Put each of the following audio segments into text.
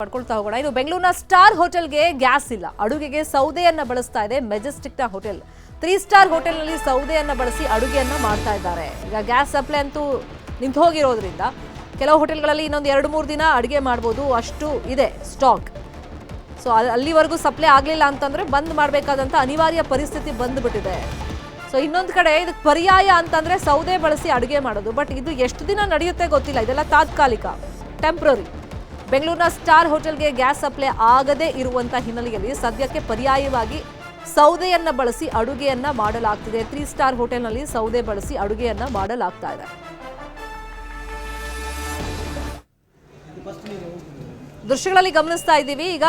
ಪಡ್ಕೊಳ್ತಾ ಹೋಗೋಣ. ಇದು ಬೆಂಗಳೂರಿನ ಸ್ಟಾರ್ ಹೋಟೆಲ್ಗೆ ಗ್ಯಾಸ್ ಇಲ್ಲ, ಅಡುಗೆಗೆ ಸೌದೆಯನ್ನ ಬಳಸ್ತಾ ಇದೆ ಮೆಜೆಸ್ಟಿಕ್ನ ಹೋಟೆಲ್. 3 ಸ್ಟಾರ್ ಹೋಟೆಲ್ನಲ್ಲಿ ಸೌದೆಯನ್ನ ಬಳಸಿ ಅಡುಗೆಯನ್ನ ಮಾಡ್ತಾ ಇದ್ದಾರೆ. ಈಗ ಗ್ಯಾಸ್ ಸಪ್ಲೈ ಅಂತೂ ನಿಂತು ಹೋಗಿರೋದ್ರಿಂದ ಕೆಲವು ಹೋಟೆಲ್ಗಳಲ್ಲಿ ಇನ್ನೊಂದು 2-3 ದಿನ ಅಡುಗೆ ಮಾಡ್ಬೋದು, ಅಷ್ಟು ಇದೆ ಸ್ಟಾಕ್. ಸೊ ಅಲ್ಲಿವರೆಗೂ ಸಪ್ಲೈ ಆಗಲಿಲ್ಲ ಅಂತಂದ್ರೆ ಬಂದ್ ಮಾಡಬೇಕಾದಂಥ ಅನಿವಾರ್ಯ ಪರಿಸ್ಥಿತಿ ಬಂದ್ಬಿಟ್ಟಿದೆ. ಸೊ ಇನ್ನೊಂದು ಕಡೆ ಇದಕ್ಕೆ ಪರ್ಯಾಯ ಅಂತಂದ್ರೆ ಸೌದೆ ಬಳಸಿ ಅಡುಗೆ ಮಾಡೋದು. ಬಟ್ ಇದು ಎಷ್ಟು ದಿನ ನಡೆಯುತ್ತೆ ಗೊತ್ತಿಲ್ಲ, ಇದೆಲ್ಲ ತಾತ್ಕಾಲಿಕ, ಟೆಂಪ್ರರಿ. ಬೆಂಗಳೂರಿನ ಸ್ಟಾರ್ ಹೋಟೆಲ್ಗೆ ಗ್ಯಾಸ್ ಸಪ್ಲೈ ಆಗದೇ ಇರುವಂತ ಹಿನ್ನೆಲೆಯಲ್ಲಿ ಸದ್ಯಕ್ಕೆ ಪರ್ಯಾಯವಾಗಿ ಸೌದೆಯನ್ನ ಬಳಸಿ ಅಡುಗೆಯನ್ನ ಮಾಡಲಾಗ್ತಿದೆ. 3 ಸ್ಟಾರ್ ಹೋಟೆಲ್ನಲ್ಲಿ ಸೌದೆ ಬಳಸಿ ಅಡುಗೆಯನ್ನ ಮಾಡಲಾಗ್ತಾ ಇದೆ. ದೃಶ್ಯಗಳಲ್ಲಿ ಗಮನಿಸ್ತಾ ಇದ್ದೀವಿ. ಈಗ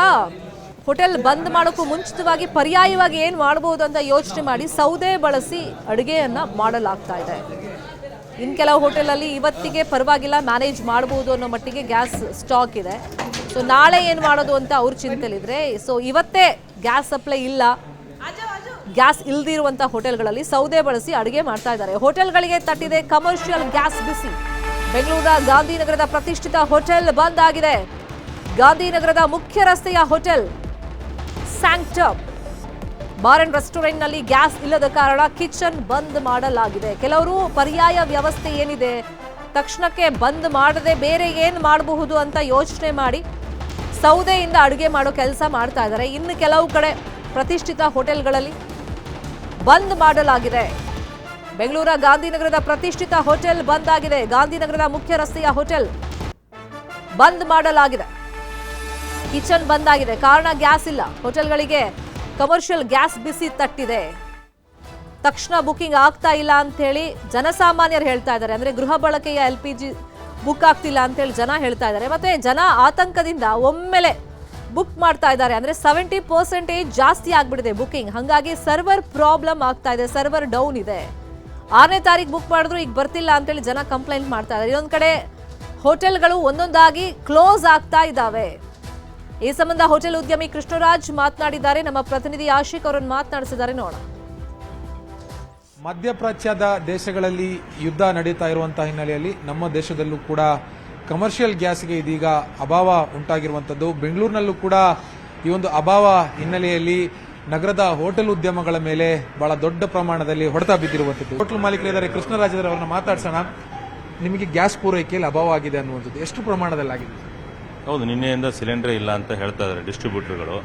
ಹೋಟೆಲ್ ಬಂದ್ ಮಾಡೋಕ್ಕೂ ಮುಂಚಿತವಾಗಿ ಪರ್ಯಾಯವಾಗಿ ಏನ್ ಮಾಡಬಹುದು ಅಂತ ಯೋಚನೆ ಮಾಡಿ ಸೌದೆ ಬಳಸಿ ಅಡುಗೆಯನ್ನ ಮಾಡಲಾಗ್ತಾ ಇದೆ. ಇನ್ನು ಕೆಲವು ಹೋಟೆಲಲ್ಲಿ ಇವತ್ತಿಗೆ ಪರವಾಗಿಲ್ಲ, ಮ್ಯಾನೇಜ್ ಮಾಡಬಹುದು ಅನ್ನೋ ಮಟ್ಟಿಗೆ ಗ್ಯಾಸ್ ಸ್ಟಾಕ್ ಇದೆ. ಸೊ ನಾಳೆ ಏನು ಮಾಡೋದು ಅಂತ ಅವ್ರ ಚಿಂತೆಲಿದ್ರೆ, ಸೊ ಇವತ್ತೇ ಗ್ಯಾಸ್ ಸಪ್ಲೈ ಇಲ್ಲ, ಗ್ಯಾಸ್ ಇಲ್ದಿರುವಂಥ ಹೋಟೆಲ್ಗಳಲ್ಲಿ ಸೌದೆ ಬಳಸಿ ಅಡುಗೆ ಮಾಡ್ತಾ ಇದ್ದಾರೆ. ಹೋಟೆಲ್ಗಳಿಗೆ ತಟ್ಟಿದೆ ಕಮರ್ಷಿಯಲ್ ಗ್ಯಾಸ್ ಬಿಸಿ. ಬೆಂಗಳೂರಿನ ಗಾಂಧಿನಗರದ ಪ್ರತಿಷ್ಠಿತ ಹೋಟೆಲ್ ಬಂದ್ ಆಗಿದೆ. ಗಾಂಧಿನಗರದ ಮುಖ್ಯ ರಸ್ತೆಯ ಹೋಟೆಲ್ ಸ್ಯಾಂಕ್ಟಮ್ ಬಾರ್ ಅಂಡ್ ರೆಸ್ಟೋರೆಂಟ್ನಲ್ಲಿ ಗ್ಯಾಸ್ ಇಲ್ಲದ ಕಾರಣ ಕಿಚನ್ ಬಂದ್ ಮಾಡಲಾಗಿದೆ. ಕೆಲವರು ಪರ್ಯಾಯ ವ್ಯವಸ್ಥೆ ಏನಿದೆ ತಕ್ಷಣಕ್ಕೆ ಬಂದ್ ಮಾಡದೆ ಬೇರೆ ಏನು ಮಾಡಬಹುದು ಅಂತ ಯೋಚನೆ ಮಾಡಿ ಸೌದೆಯಿಂದ ಅಡುಗೆ ಮಾಡೋ ಕೆಲಸ ಮಾಡ್ತಾ ಇದ್ದಾರೆ. ಇನ್ನು ಕೆಲವು ಕಡೆ ಪ್ರತಿಷ್ಠಿತ ಹೋಟೆಲ್ಗಳಲ್ಲಿ ಬಂದ್ ಮಾಡಲಾಗಿದೆ. ಬೆಂಗಳೂರ ಗಾಂಧಿನಗರದ ಪ್ರತಿಷ್ಠಿತ ಹೋಟೆಲ್ ಬಂದ್ ಆಗಿದೆ. ಗಾಂಧಿನಗರದ ಮುಖ್ಯ ರಸ್ತೆಯ ಹೋಟೆಲ್ ಬಂದ್ ಮಾಡಲಾಗಿದೆ. ಕಿಚನ್ ಬಂದ್ ಆಗಿದೆ, ಕಾರಣ ಗ್ಯಾಸ್ ಇಲ್ಲ. ಹೋಟೆಲ್ಗಳಿಗೆ ಕಮರ್ಷಿಯಲ್ ಗ್ಯಾಸ್ ಬಿಸಿ ತಟ್ಟಿದೆ. ತಕ್ಷಣ ಬುಕಿಂಗ್ ಆಗ್ತಾ ಇಲ್ಲ ಅಂತ ಹೇಳಿ ಜನಸಾಮಾನ್ಯರು ಹೇಳ್ತಾ ಇದ್ದಾರೆ. ಅಂದ್ರೆ ಗೃಹ ಬಳಕೆಯ LPG ಬುಕ್ ಆಗ್ತಿಲ್ಲ ಅಂತ ಹೇಳಿ ಜನ ಹೇಳ್ತಾ ಇದ್ದಾರೆ. ಮತ್ತೆ ಜನ ಆತಂಕದಿಂದ ಒಮ್ಮೆಲೆ ಬುಕ್ ಮಾಡ್ತಾ ಇದ್ದಾರೆ. ಅಂದ್ರೆ 70% ಜಾಸ್ತಿ ಆಗ್ಬಿಟ್ಟಿದೆ ಬುಕಿಂಗ್. ಹಾಗಾಗಿ ಸರ್ವರ್ ಪ್ರಾಬ್ಲಮ್ ಆಗ್ತಾ ಇದೆ, ಸರ್ವರ್ ಡೌನ್ ಇದೆ. 6ನೇ ತಾರೀಕು ಬುಕ್ ಮಾಡಿದ್ರು ಈಗ ಬರ್ತಿಲ್ಲ ಅಂತ ಹೇಳಿ ಜನ ಕಂಪ್ಲೇಂಟ್ ಮಾಡ್ತಾ ಇದ್ದಾರೆ. ಇನ್ನೊಂದು ಕಡೆ ಹೋಟೆಲ್ಗಳು ಒಂದೊಂದಾಗಿ ಕ್ಲೋಸ್ ಆಗ್ತಾ ಇದ್ದಾವೆ. ಈ ಸಂಬಂಧ ಹೋಟೆಲ್ ಉದ್ಯಮಿ ಕೃಷ್ಣರಾಜ್ ಮಾತನಾಡಿದ್ದಾರೆ. ನಮ್ಮ ಪ್ರತಿನಿಧಿ ಆಶಿಕ್ ಅವರನ್ನು ಮಾತನಾಡಿಸಿದ್ದಾರೆ, ನೋಡೋಣ. ಮಧ್ಯಪ್ರಾಚ್ಯದ ದೇಶಗಳಲ್ಲಿ ಯುದ್ಧ ನಡೀತಾ ಇರುವಂತಹ ಹಿನ್ನೆಲೆಯಲ್ಲಿ ನಮ್ಮ ದೇಶದಲ್ಲೂ ಕೂಡ ಕಮರ್ಷಿಯಲ್ ಗ್ಯಾಸ್ಗೆ ಇದೀಗ ಅಭಾವ ಉಂಟಾಗಿರುವಂತದ್ದು. ಬೆಂಗಳೂರಿನಲ್ಲೂ ಕೂಡ ಈ ಒಂದು ಅಭಾವ ಹಿನ್ನೆಲೆಯಲ್ಲಿ ನಗರದ ಹೋಟೆಲ್ ಉದ್ಯಮಗಳ ಮೇಲೆ ಬಹಳ ದೊಡ್ಡ ಪ್ರಮಾಣದಲ್ಲಿ ಹೊಡೆತ ಬಿದ್ದಿರುವಂತದ್ದು. ಹೋಟೆಲ್ ಮಾಲೀಕರಿದ್ದಾರೆ, ಕೃಷ್ಣರಾಜ್ ಅವರನ್ನ ಮಾತಾಡ್ಸೋಣ. ನಿಮಗೆ ಗ್ಯಾಸ್ ಪೂರೈಕೆಯಲ್ಲಿ ಅಭಾವ ಆಗಿದೆ ಅನ್ನುವಂಥದ್ದು ಎಷ್ಟು ಪ್ರಮಾಣದಲ್ಲಿ ಆಗಿದೆ? ಹೌದು, ನಿನ್ನೆಯಿಂದ ಸಿಲಿಂಡರ್ ಇಲ್ಲ ಅಂತ ಹೇಳ್ತಾ ಇದ್ದಾರೆ ಡಿಸ್ಟ್ರಿಬ್ಯೂಟರ್ಗಳು.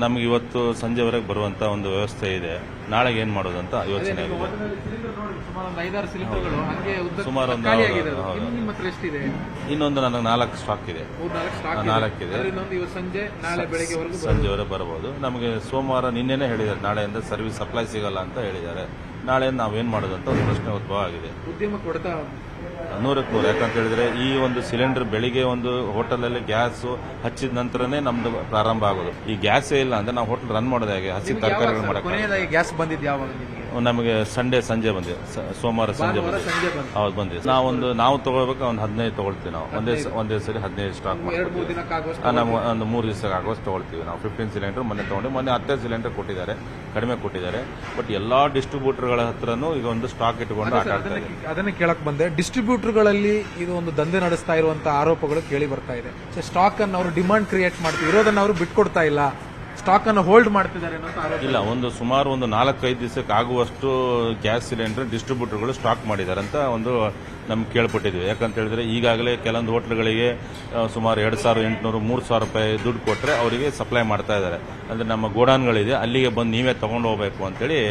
ನಮಗೆ ಇವತ್ತು ಸಂಜೆವರೆಗೆ ಬರುವಂತ ಒಂದು ವ್ಯವಸ್ಥೆ ಇದೆ. ನಾಳೆಗೆ ಏನ್ ಮಾಡೋದು ಅಂತ ಯೋಚನೆ ಆಗಿದೆ. ಸುಮಾರು ಇನ್ನೊಂದು ನನಗೆ 4 ಸ್ಟಾಕ್ ಇದೆ, 4 ಇದೆ. ಸಂಜೆವರೆಗೆ ಬರಬಹುದು. ನಮಗೆ ಸೋಮವಾರ ನಿನ್ನೆನೇ ಹೇಳಿದ್ದಾರೆ ನಾಳೆಯಿಂದ ಸರ್ವಿಸ್ ಸಪ್ಲೈ ಸಿಗಲ್ಲ ಅಂತ ಹೇಳಿದ್ದಾರೆ. ನಾಳೆಯಿಂದ ನಾವೇನ್ ಮಾಡೋದು ಅಂತ ಒಂದು ಪ್ರಶ್ನೆ ಉದ್ಭವ ಆಗಿದೆ. ಉದ್ಯಮಕ್ಕೆ ಹೊಡೆತ 100ಕ್ಕೆ 100. ಯಾಕಂತ ಹೇಳಿದ್ರೆ ಈ ಒಂದು ಸಿಲಿಂಡರ್ ಬೆಳಿಗ್ಗೆ ಒಂದು ಹೋಟೆಲಲ್ಲಿ ಗ್ಯಾಸ್ ಹಚ್ಚಿದ ನಂತರನೇ ನಮ್ದು ಪ್ರಾರಂಭ ಆಗೋದು. ಈ ಗ್ಯಾಸೇ ಇಲ್ಲ ಅಂದ್ರೆ ನಾವು ಹೋಟೆಲ್ ರನ್ ಮಾಡೋದು ಹೇಗೆ? ಹಸಿ ತರಕಾರಿಗಳು ಮಾಡಕ್ಕೆ ಗ್ಯಾಸ್ ಬಂದಿದ್ದು ಯಾವಾಗ? ನಮಗೆ ಸಂಡೇ ಸಂಜೆ ಬಂದಿದೆ, ಸೋಮವಾರ ಸಂಜೆ ಬಂದಿದೆ. ಹೌದು, ಬಂದಿದೆ. ನಾವು ತಗೋಬೇಕು, ಒಂದು 15 ತಗೊಳ್ತೀವಿ. ನಾವು ಒಂದೇ ಸರಿ 15 ಸ್ಟಾಕ್ ಮಾಡ್ತೀವಿ. ನಾವು ಒಂದು 3 ದಿವಸ ಆಗೋಷ್ಟು ತಗೊಳ್ತೀವಿ. ನಾವು 15 ಸಿಲಿಂಡರ್ ಮೊನ್ನೆ ತಗೊಂಡು, ಮೊನ್ನೆ 10 ಸಿಲಿಂಡರ್ ಕೊಟ್ಟಿದ್ದಾರೆ, ಕಡಿಮೆ ಕೊಟ್ಟಿದ್ದಾರೆ. ಬಟ್ ಎಲ್ಲಾ ಡಿಸ್ಟ್ರಿಬ್ಯೂಟರ್ಗಳ ಹತ್ರನೂ ಈಗ ಒಂದು ಸ್ಟಾಕ್ ಇಟ್ಕೊಂಡು ಆಟ ಆಡ್ತಾರೆ. ಅದನ್ನ ಕೇಳಕ್ ಬಂದೆ. ಡಿಸ್ಟ್ರಿಬ್ಯೂಟರ್ಗಳಲ್ಲಿ ಇದು ಒಂದು ದಂಧೆ ನಡೆಸ್ತಾ ಇರುವಂತಹ ಆರೋಪಗಳು ಕೇಳಿ ಬರ್ತಾ ಇದೆ. ಸ್ಟಾಕ್ ಅನ್ನು ಅವರು ಡಿಮಾಂಡ್ ಕ್ರಿಯೇಟ್ ಮಾಡ್ತೀವಿ, ಇರೋದನ್ನ ಅವರು ಬಿಟ್ಕೊಡ್ತಾ ಇಲ್ಲ, ಸ್ಟಾಕ್ ಅನ್ನು ಹೋಲ್ಡ್ ಮಾಡ್ತಿದ್ದಾರೆ ಅನ್ನೋ ಇಲ್ಲ. ಸುಮಾರು ಒಂದು 4-5 ದಿವಸಕ್ಕೆ ಆಗುವಷ್ಟು ಗ್ಯಾಸ್ ಸಿಲಿಂಡರ್ ಡಿಸ್ಟ್ರಿಬ್ಯೂಟರ್ಗಳು ಸ್ಟಾಕ್ ಮಾಡಿದ್ದಾರೆ ಅಂತ ಒಂದು ನಮ್ಗೆ ಕೇಳ್ಪಟ್ಟಿದ್ವಿ. ಯಾಕಂತ ಹೇಳಿದ್ರೆ ಈಗಾಗಲೇ ಕೆಲವೊಂದು ಹೋಟ್ಲ್ಗಳಿಗೆ ಸುಮಾರು 2,800, 3,000 ರೂಪಾಯಿ ದುಡ್ಡು ಕೊಟ್ಟರೆ ಅವರಿಗೆ ಸಪ್ಲೈ ಮಾಡ್ತಾ ಇದ್ದಾರೆ. ಅಂದ್ರೆ ನಮ್ಮ ಗೋಡಾನ್ಗಳಿದೆ, ಅಲ್ಲಿಗೆ ಬಂದು ನೀವೇ ತಗೊಂಡು ಹೋಗ್ಬೇಕು ಅಂತೇಳಿ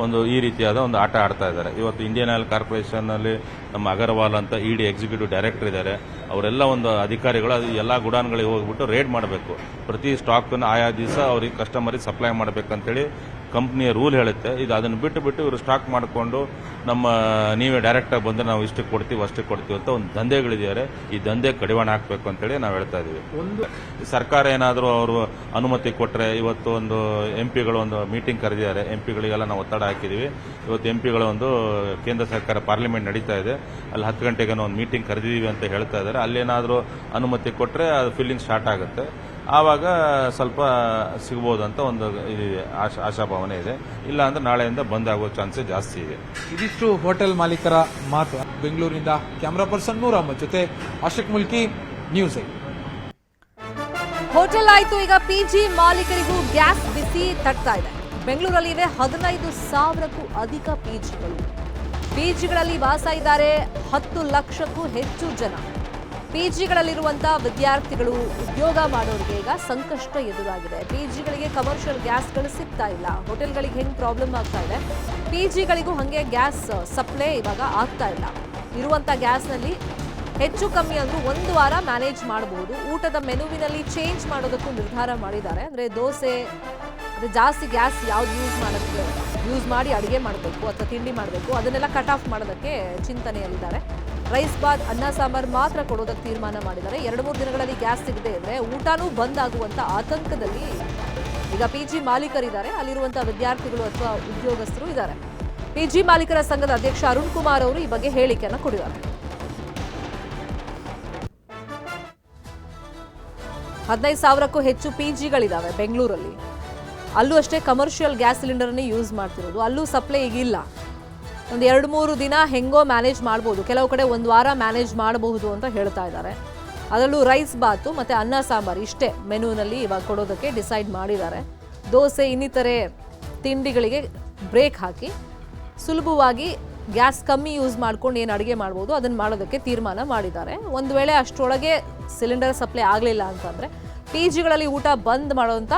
ಒಂದು ಈ ರೀತಿಯಾದ ಒಂದು ಆಟ ಆಡ್ತಾ ಇದ್ದಾರೆ. ಇವತ್ತು ಇಂಡಿಯನ್ ಆಯಿಲ್ ಕಾರ್ಪೊರೇಷನ್ ನಲ್ಲಿ ನಮ್ಮ ಅಗರ್ವಾಲ್ ಅಂತ ED ಎಕ್ಸಿಕ್ಯೂಟಿವ್ ಡೈರೆಕ್ಟರ್ ಇದ್ದಾರೆ. ಅವರೆಲ್ಲ ಒಂದು ಅಧಿಕಾರಿಗಳು ಅದು ಎಲ್ಲಾ ಗುಡಾನ್ಗಳಿಗೆ ಹೋಗ್ಬಿಟ್ಟು ರೇಡ್ ಮಾಡಬೇಕು. ಪ್ರತಿ ಸ್ಟಾಕ್ ಆಯಾ ದಿವಸ ಅವ್ರಿಗೆ ಕಸ್ಟಮರಿಗೆ ಸಪ್ಲೈ ಮಾಡಬೇಕಂತೇಳಿ ಕಂಪ್ನಿಯ ರೂಲ್ ಹೇಳುತ್ತೆ. ಇದು ಅದನ್ನು ಬಿಟ್ಟು ಇವರು ಸ್ಟಾಕ್ ಮಾಡಿಕೊಂಡು ನಮ್ಮ ನೀವೇ ಡೈರೆಕ್ಟ್ ಆಗಿ ಬಂದ್ರೆ ನಾವು ಇಷ್ಟಕ್ಕೆ ಕೊಡ್ತೀವಿ ಅಷ್ಟಕ್ಕೆ ಕೊಡ್ತೀವಿ ಅಂತ ಒಂದು ದಂಧೆಗಳಿದ್ದಾರೆ. ಈ ದಂಧೆ ಕಡಿವಾಣ ಹಾಕಬೇಕು ಅಂತೇಳಿ ನಾವು ಹೇಳ್ತಾ ಇದೀವಿ. ಸರ್ಕಾರ ಏನಾದರೂ ಅವರು ಅನುಮತಿ ಕೊಟ್ಟರೆ, ಇವತ್ತು ಒಂದು MPಗಳು ಒಂದು ಮೀಟಿಂಗ್ ಕರೆದಿದ್ದಾರೆ. MPಗಳಿಗೆಲ್ಲ ನಾವು ಒತ್ತಡ ಹಾಕಿದೀವಿ. ಇವತ್ತು MPಗಳ ಒಂದು ಕೇಂದ್ರ ಸರ್ಕಾರ ಪಾರ್ಲಿಮೆಂಟ್ ನಡೀತಾ ಇದೆ, ಅಲ್ಲಿ 10 ಗಂಟೆಗೆ ಒಂದು ಮೀಟಿಂಗ್ ಕರೆದಿದ್ದೀವಿ ಅಂತ ಹೇಳ್ತಾ ಇದ್ದಾರೆ. ಅಲ್ಲೇನಾದರೂ ಅನುಮತಿ ಕೊಟ್ಟರೆ ಅದು ಫಿಲ್ಲಿಂಗ್ ಸ್ಟಾರ್ಟ್ ಆಗುತ್ತೆ. ಆವಾಗ ಸ್ವಲ್ಪ ಸಿಗಬಹುದು ಅಂತ ಒಂದು ಆಶಾಭಾವನೆ ಇದೆ. ಇಲ್ಲ ಅಂದ್ರೆ ನಾಳೆಯಿಂದ ಬಂದ್ ಆಗೋ ಚಾನ್ಸಸ್ ಜಾಸ್ತಿ ಇದೆ. ಇದಿಷ್ಟು ಹೋಟೆಲ್ ಮಾಲೀಕರ ಮಾತು. ಬೆಂಗಳೂರಿನಿಂದ ಕ್ಯಾಮರಾ ಪರ್ಸನ್ ನೂರ್ ಅಹಮದ್ ಜೊತೆ ಆಶಿಕ್ ಮುಲ್ಕಿ, ನ್ಯೂಸ್ 8. ಹೋಟೆಲ್ ಆಯ್ತು, ಈಗ ಪಿಜಿ ಮಾಲೀಕರಿಗೂ ಗ್ಯಾಸ್ ಬಿಸಿ ತಟ್ತಾ ಇದೆ. ಬೆಂಗಳೂರಲ್ಲಿ ಇವೆ 15,000ಕ್ಕೂ ಅಧಿಕ ಪಿಜಿಗಳು. ಪಿಜಿಗಳಲ್ಲಿ ವಾಸ ಇದ್ದಾರೆ 10 ಲಕ್ಷಕ್ಕೂ ಹೆಚ್ಚು ಜನ. ಪಿಜಿಗಳಲ್ಲಿರುವಂತಹ ವಿದ್ಯಾರ್ಥಿಗಳು, ಉದ್ಯೋಗ ಮಾಡೋರಿಗೆ ಈಗ ಸಂಕಷ್ಟ ಎದುರಾಗಿದೆ. ಪಿಜಿಗಳಿಗೆ ಕಮರ್ಷಿಯಲ್ ಗ್ಯಾಸ್ಗಳು ಸಿಗ್ತಾ ಇಲ್ಲ. ಹೋಟೆಲ್ಗಳಿಗೆ ಹೆಂಗ್ ಪ್ರಾಬ್ಲಮ್ ಆಗ್ತಾ ಇದೆ, ಪಿಜಿಗಳಿಗೂ ಹಾಗೆ ಗ್ಯಾಸ್ ಸಪ್ಲೈ ಇವಾಗ ಆಗ್ತಾ ಇಲ್ಲ. ಇರುವಂತ ಗ್ಯಾಸ್ನಲ್ಲಿ ಹೆಚ್ಚು ಕಮ್ಮಿ ಅಂದ್ರೂ 1 ವಾರ ಮ್ಯಾನೇಜ್ ಮಾಡಬಹುದು. ಊಟದ ಮೆನುವಿನಲ್ಲಿ ಚೇಂಜ್ ಮಾಡೋದಕ್ಕೂ ನಿರ್ಧಾರ ಮಾಡಿದ್ದಾರೆ. ಅಂದ್ರೆ ದೋಸೆ, ಜಾಸ್ತಿ ಗ್ಯಾಸ್ ಯಾವ್ದು ಯೂಸ್ ಮಾಡಿ ಅಡುಗೆ ಮಾಡಬೇಕು ಅಥವಾ ತಿಂಡಿ ಮಾಡಬೇಕು, ಅದನ್ನೆಲ್ಲ ಕಟ್ ಆಫ್ ಮಾಡೋದಕ್ಕೆ ಚಿಂತನೆಯಲ್ಲಿದ್ದಾರೆ. ರೈಸ್ ಬಾತ್, ಅನ್ನ ಸಾಂಬಾರ್ ಮಾತ್ರ ಕೊಡೋದಕ್ಕೆ ತೀರ್ಮಾನ ಮಾಡಿದ್ದಾರೆ. 2-3 ದಿನಗಳಲ್ಲಿ ಗ್ಯಾಸ್ ಸಿಗದೆ ಇದ್ರೆ ಊಟನೂ ಬಂದ್ ಆಗುವಂತ ಆತಂಕದಲ್ಲಿ ಈಗ ಪಿಜಿ ಮಾಲೀಕರಿದ್ದಾರೆ. ಅಲ್ಲಿರುವಂತಹ ವಿದ್ಯಾರ್ಥಿಗಳು ಅಥವಾ ಉದ್ಯೋಗಸ್ಥರು ಇದ್ದಾರೆ. ಪಿಜಿ ಮಾಲೀಕರ ಸಂಘದ ಅಧ್ಯಕ್ಷ ಅರುಣ್ ಕುಮಾರ್ ಅವರು ಈ ಬಗ್ಗೆ ಹೇಳಿಕೆಯನ್ನು ಕೊಟ್ಟಿದ್ದಾರೆ. 15,000ಕ್ಕೂ ಹೆಚ್ಚು ಪಿಜಿಗಳಿದಾವೆ ಬೆಂಗಳೂರಲ್ಲಿ. ಅಲ್ಲೂ ಅಷ್ಟೇ ಕಮರ್ಷಿಯಲ್ ಗ್ಯಾಸ್ ಸಿಲಿಂಡರ್ನೇ ಯೂಸ್ ಮಾಡ್ತಿರೋದು. ಅಲ್ಲೂ ಸಪ್ಲೈ ಈಗಿಲ್ಲ. ಒಂದು 2-3 ದಿನ ಹೆಂಗೋ ಮ್ಯಾನೇಜ್ ಮಾಡ್ಬೋದು, ಕೆಲವು ಕಡೆ 1 ವಾರ ಮ್ಯಾನೇಜ್ ಮಾಡಬಹುದು ಅಂತ ಹೇಳ್ತಾ ಇದ್ದಾರೆ. ಅದರಲ್ಲೂ ರೈಸ್ ಬಾತು ಮತ್ತು ಅನ್ನ ಸಾಂಬಾರು ಇಷ್ಟೇ ಮೆನುವಿನಲ್ಲಿ ಇವಾಗ ಕೊಡೋದಕ್ಕೆ ಡಿಸೈಡ್ ಮಾಡಿದ್ದಾರೆ. ದೋಸೆ ಇನ್ನಿತರೆ ತಿಂಡಿಗಳಿಗೆ ಬ್ರೇಕ್ ಹಾಕಿ ಸುಲಭವಾಗಿ ಗ್ಯಾಸ್ ಕಮ್ಮಿ ಯೂಸ್ ಮಾಡ್ಕೊಂಡು ಏನು ಅಡುಗೆ ಮಾಡ್ಬೋದು ಅದನ್ನು ಮಾಡೋದಕ್ಕೆ ತೀರ್ಮಾನ ಮಾಡಿದ್ದಾರೆ. ಒಂದು ವೇಳೆ ಅಷ್ಟರೊಳಗೆ ಸಿಲಿಂಡರ್ ಸಪ್ಲೈ ಆಗಲಿಲ್ಲ ಅಂತಂದರೆ ಪಿಜಿಗಳಲ್ಲಿ ಊಟ ಬಂದ್ ಮಾಡೋಂಥ